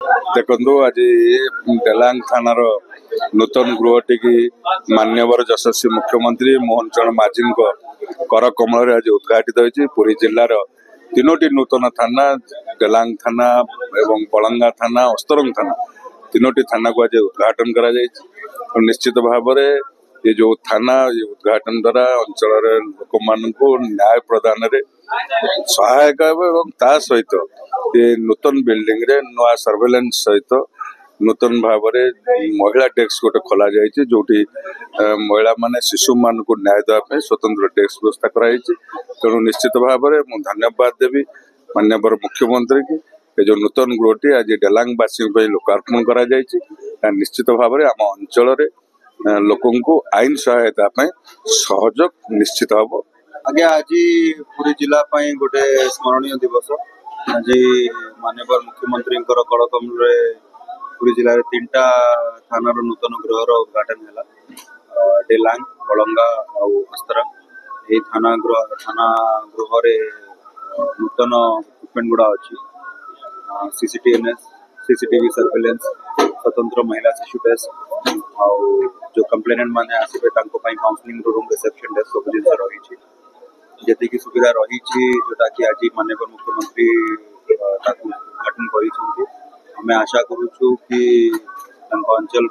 देखो आज डेलांग थानार नूतन गृहटी की मान्यवर यशस्वी मुख्यमंत्री मोहन चरण माझी कर कमल आज उद्घाटित होती। पुरी जिलार तीनोटी नूतन थाना डेलांग थाना एवं बलंगा थाना अस्तरंग थाना तीनोटी थाना को आज उद्घाटन करा निश्चित भाव ये जो थाना ये उद्घाटन द्वारा अंचल लोक मानू न्याय प्रदान सहायक ता सहित ये नूतन बिल्डिंग रे नुआ सर्वेलेंस सहित नूतन भाव महिला डेस्क गोटे खोल जाए जो महिला माने शिशु मान को न्याय देवाई स्वतंत्र डेस्क व्यवस्था कराई। तेणु निश्चित भाव में धन्यवाद देवी माननीय मुख्यमंत्री की जो नूतन गृहटी आज डेलांगवासी लोकार्पण करा निश्चित भाव में आम अंचल लोकों को आईन सहायता सहयोग निश्चित हम। आगे आज पूरी जिला गोटे स्मरणीय दिवस आज माननीय मुख्यमंत्री कड़ कमल पूरी जिले में 3टा थानार नूतन गृहर उद्घाटन है। डेलांग बलंगा और अस्तरंग ये थाना गृह नूतन इक्विपमेंट गुड़ा अच्छी सीसीटीवी सर्वेलेंस स्वतंत्र महिला शिशु डेस्क और जो कंप्लेनेंट माने आसबे काउंसलिंग रूम रिसेप्शन डेस्क सब जिन रही जी सुविधा रही जोटा कि आज माननीय मुख्यमंत्री उद्घाटन कर हमें आशा करुचु कि अंचल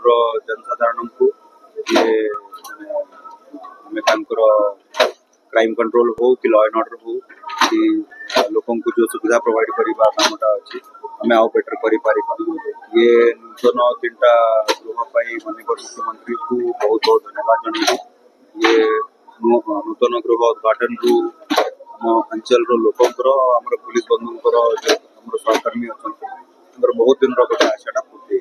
जनसाधारण को ये क्राइम कंट्रोल हो कि लॉ एंड ऑर्डर हो कि लोगों को जो सुविधा प्रोवाइड करवा कामटा अच्छी हमें आउ बेटर कर ये नूतन 3टा गृह माननीय मुख्यमंत्री को बहुत बहुत धन्यवाद जन ये नूतन गृह उद्घाटन रु आम अंचल लोकंर आम पुलिस बंधुंकर सहकर्मी अच्छा बहुत दिन गोटे आशाटा पूर्ति।